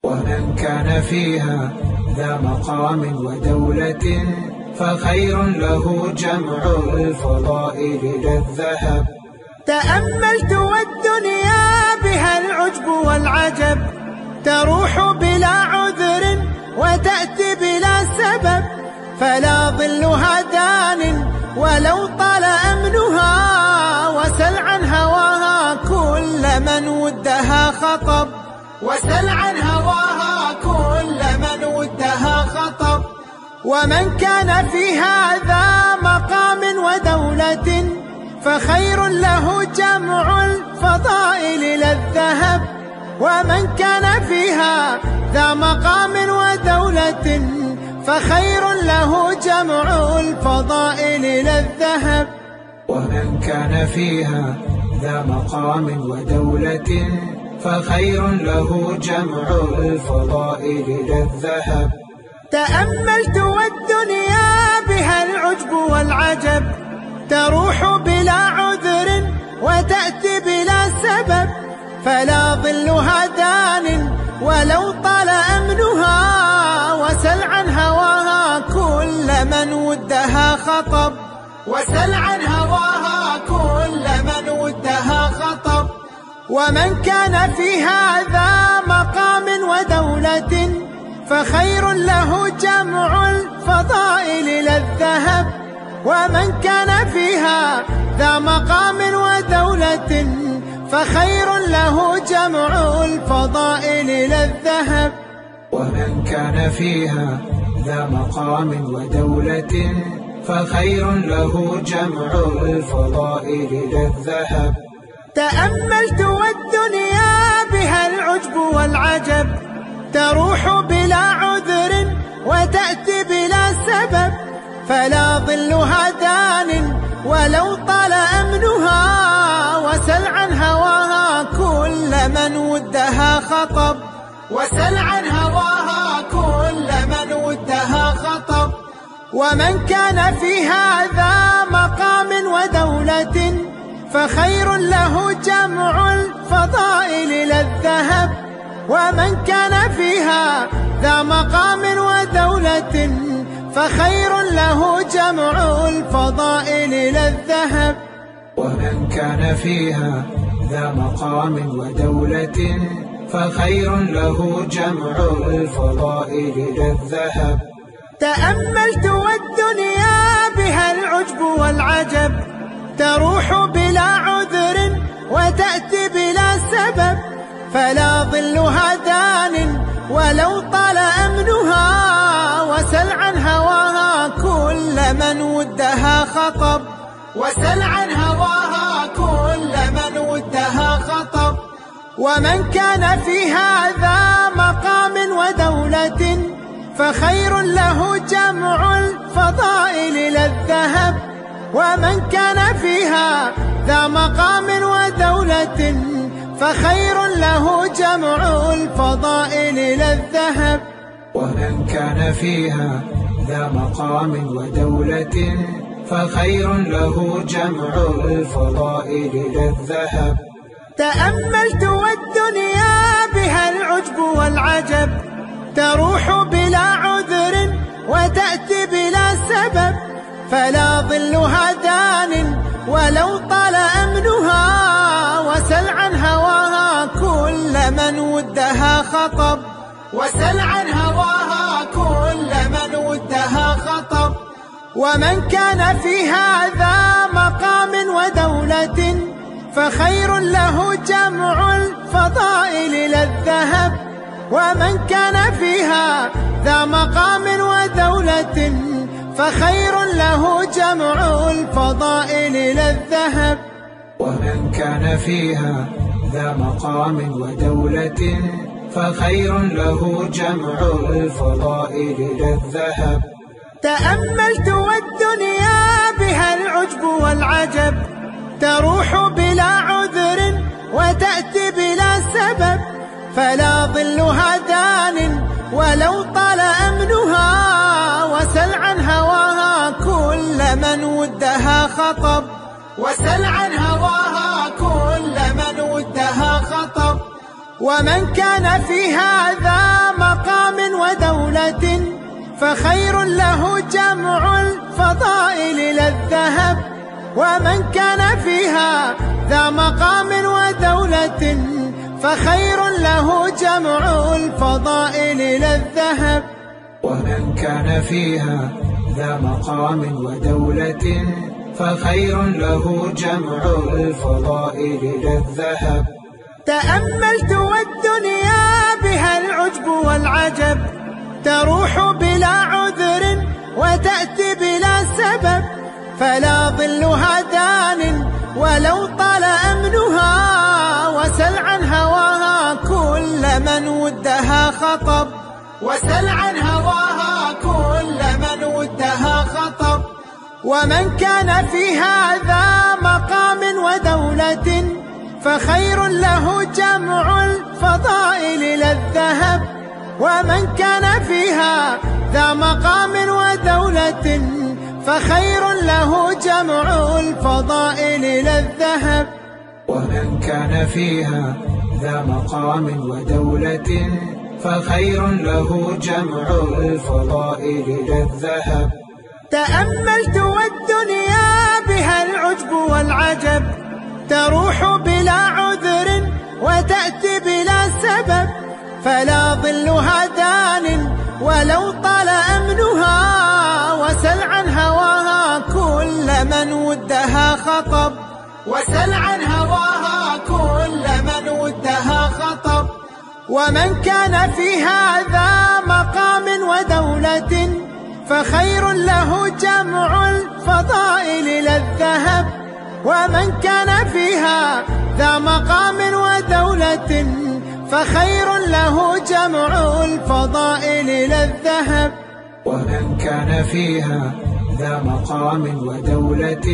ومن كان فيها ذا مقام ودولة فخير له جمع الفضائل لا الذهب. تأملت والدنيا بها العجب والعجب، تروح بلا عذر وتأتي بلا سبب، فلا ظلها دان ولو طال أمنها، وسل عن هواها كل من ودها خطب، وسل عن هواها كل من ودها خطب. ومن كان في هذا مقام ودولة فخير له جمع الفضائل لا الذهب. ومن كان فيها ذا مقام ودولة فخير له جمع الفضائل لا الذهب. ومن كان فيها ذا مقام ودولة فخير له جمع الفضائل لا الذهب. تأملت والدنيا بها العجب والعجب، تروح بلا عذر وتأتي بلا سبب، فلا ظلها دان ولو طال أمنها، وسل عن هواها كل من ودها خطب، وسل عن هواها كل من ودها خطب. ومن كان في هذا مقام ودولة فخير له جمع الفضائل لا الذهب. ومن كان فيها ذا مقام ودولة فخير له جمع الفضائل لا الذهب. ومن كان فيها ذا مقام ودولة فخير له جمع الفضائل لا الذهب. تأملت والدنيا بها العجب والعجب، تروح بلا عذر وتأتي بلا سبب، فلا ظلها دان ولو طال أمنها، وسل عن هواها كل من ودها خطب، وسل عن هواها كل من ودها خطب. ومن كان في هذا مقام ودولة فخير له جمع الفضائل لا الذهب. ومن كان فيها ذا مقام ودولة فخير له جمع الفضائل لا الذهب. ومن كان فيها ذا مقام ودولة فخير له جمع الفضائل لا الذهب. تأملت والدنيا بها العجب والعجب، تروح بلا عذر وتأتي بلا سبب، فلا ظلها دان ولو طال أمنها، وسل عن هواها كل من ودها خطب، وسل عن هواها كل من ودها خطب. ومن كان في هذا مقام ودولة فخير له جمع الفضائل لا الذهب. ومن كان فيها ذا مقام ودولة فخير له جمع الفضائل لا الذهب. ومن كان فيها ذا مقام ودولة فخير له جمع الفضائل لا الذهب. تأملت والدنيا بها العجب والعجب، تروح بلا عذر وتأتي بلا سبب، فلا ظلها دان ولو طال أمنها، وسل عن هواها كل من ودها خطب، وسل عن هواها كل من ودها خطب. ومن كان في هذا مقام ودولة فخير له جمع الفضائل لا الذهب. ومن كان فيها ذا مقام ودولة فخير له جمع الفضائل لا الذهب. ومن كان فيها ذا مقام ودولة فخير له جمع الفضائل لا الذهب. تأملت والدنيا بها العجب والعجب، تروح بلا عذر وتأتي بلا سبب، فلا ظلها دان ولو طال أمنها، وسل عن هواها كل من ودها خطب، وسل عن هواها كل من ودها خطب. ومن كان في هذا فخير له جمع الفضائل إلى الذهب. ومن كان فيها ذا مقام ودولة فخير له جمع الفضائل إلى الذهب. ومن كان فيها ذا مقام ودولة فخير له جمع الفضائل إلى الذهب. تأملت والدنيا بها العجب والعجب، تروح بلا عذر وتأتي بلا سبب، فلا ظلها دان ولو طال أمنها، وسل عن هواها كل من ودها خطب، وسل عن هواها كل من ودها خطب. ومن كان في هذا مقام ودولة فخير له جمع الفضائل إلى الذهب. ومن كان فيها ذا مقام ودولة فخير له جمع الفضائل إلى الذهب. ومن كان فيها ذا مقام ودولة فخير له جمع الفضائل إلى الذهب. تأملت والدنيا بها العجب والعجب، تروح بلا عذر وتأتي بلا سبب، فلا ظلها دان ولو طال أمنها، وسل عن هواها كل من ودها خطب، وسل عن هواها كل من ودها خطب. ومن كان في هذا مقام ودولة فخير له جمع الفضائل إلى الذهب. ومن كان فيها ذا مقام ودولة فخير له جمع الفضائل إلى الذهب. ومن كان فيها ذا مقام ودولة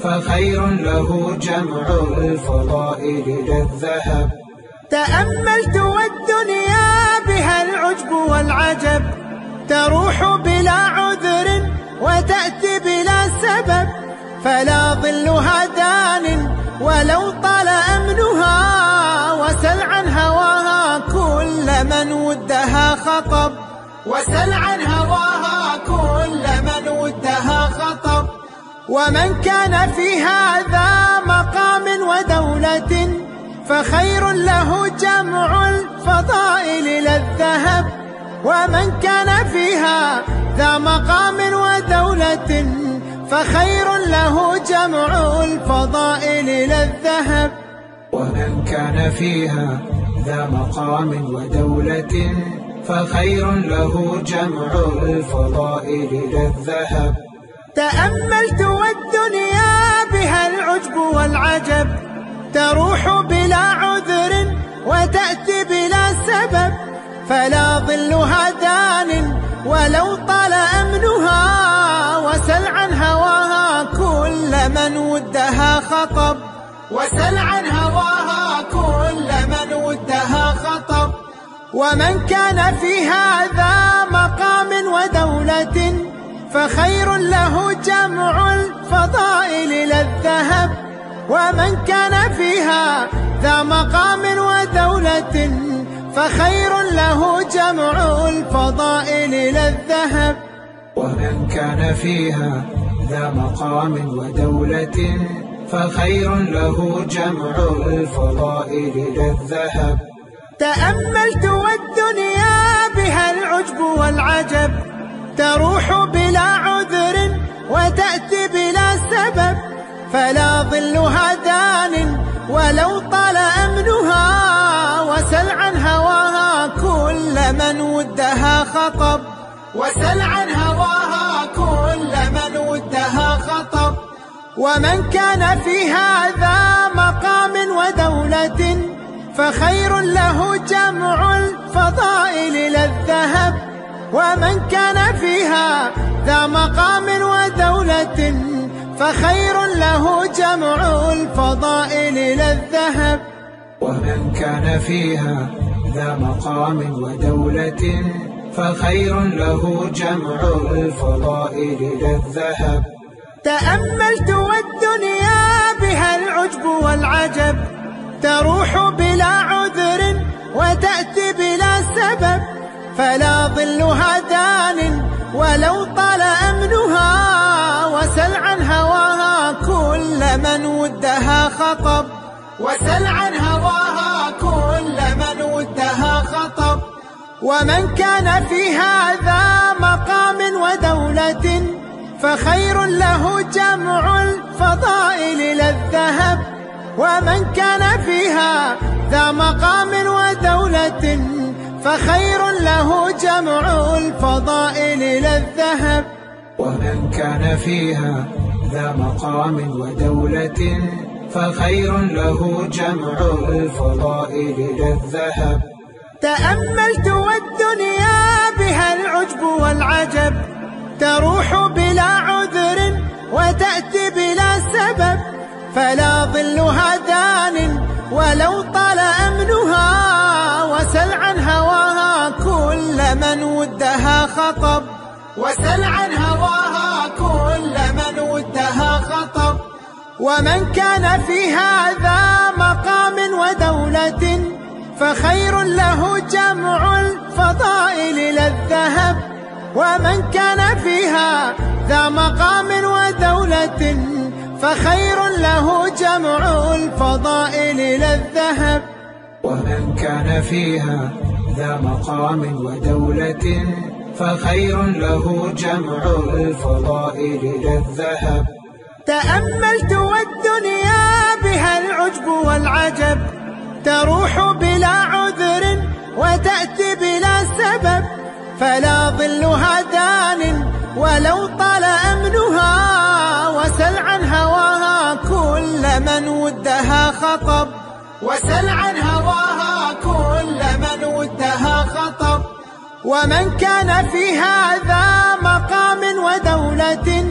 فخير له جمع الفضائل إلى الذهب. تأملت والدنيا بها العجب والعجب، تروح بلا عذر وتأتي بلا سبب، فلا ظلها دان ولو طال أمنها، وسل عن هواها كل من ودها خطب، وسل عن هواها كل من ودها خطب. ومن كان في هذا مقام ودولة فخير له جمع الفضائل إلى الذهب. ومن كان فيها ذا مقام ودولة فخير له جمع الفضائل إلى الذهب. ومن كان فيها ذا مقام ودولة فخير له جمع الفضائل إلى الذهب. تأملت والدنيا بها العجب والعجب، تروح بلا عذر وتأتي بلا سبب، فلا ظلها دان ولو طال أمنها، وسل عن هواها كل من ودها خطب، وسل عن هواها كل من ودها خطب. ومن كان في هذا مقام ودولة فخير له جمع الفضائل إلى الذهب. ومن كان فيها ذا مقام ودولة فخير له جمع الفضائل إلى الذهب. ومن كان فيها ذا مقام ودولة فخير له جمع الفضائل إلى الذهب. تأملت والدنيا بها العجب والعجب، تروح بلا عذر وتأتي بلا سبب، فلا ظلها دان ولو طال أمنها، وسل عن هواها كل من ودها خطب، وسل عن هواها كل من ودها خطب. ومن كان في هذا مقام ودولة فخير له جمع الفضائل إلى الذهب. ومن كان فيها ذا مقام ودولة فخير له جمع الفضائل إلى الذهب. ومن كان فيها ذا مقام ودولة فخير له جمع الفضائل إلى الذهب. تأملت والدنيا بها العجب والعجب، تروح بلا عذر وتأتي بلا سبب، فلا ظلها دان ولو طال أمنها، وسل عن هواها كل من ودها خطب، وسل عن هواها كل من ودها خطب. ومن كان في هذا مقام ودولة فخير له جمع الفضائل للذهب. ومن كان فيها ذا مقام ودولة فخير له جمع الفضائل للذهب. ومن كان فيها ذا مقام ودولة فخير له جمع الفضائل للذهب. تأملت والدنيا بها العجب والعجب، تروح بلا عذر وتأتي بلا سبب. فلا ظلها دان ولو طال أمنها، وسل عن هواها كل من ودها خطب، وسل عن هواها كل من ودها خطب. ومن كان في هذا مقام ودولة فخير له جمع الفضائل للذهب. ومن كان فيها ذا مقام ودولة فخير له جمع الفضائل للذهب. ومن كان فيها ذا مقام ودولة فخير له جمع الفضائل للذهب. تأملت والدنيا بها العجب والعجب، تروح بلا عذر وتأتي بلا سبب. فلا ظلها دان ولو طال أمنها، وسل عن هواها كل من ودها خطب، وسل عن هواها كل من ودها خطب. ومن كان في هذا مقام ودولة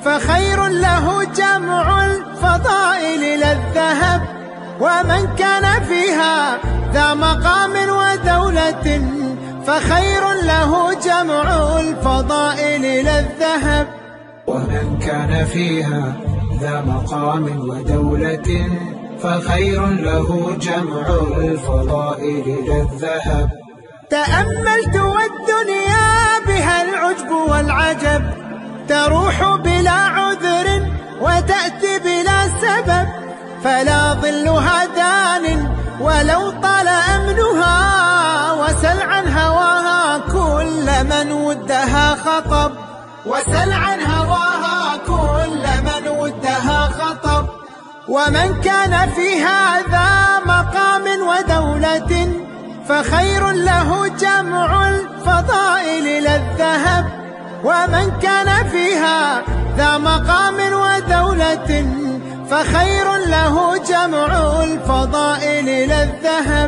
فخير له جمع الفضائل للذهب. ومن كان فيها ذا مقام ودولة فخير له جمع الفضائل للذهب. ومن كان فيها ذا مقام ودولة فخير له جمع الفضائل للذهب. تأملت والدنيا بها العجب والعجب، تروح بلا عذر وتأتي بلا سبب. فلا ظلها دان ولو طال أمنها، وسل عن هواها كل من ودها خطب، وسل عن هواها كل من ودها خطب. ومن كان في هذا مقام ودولة فخير له جمع الفضائل للذهب. ومن كان فيها ذا مقام ودولة فخير له جمع الفضائل للذهب.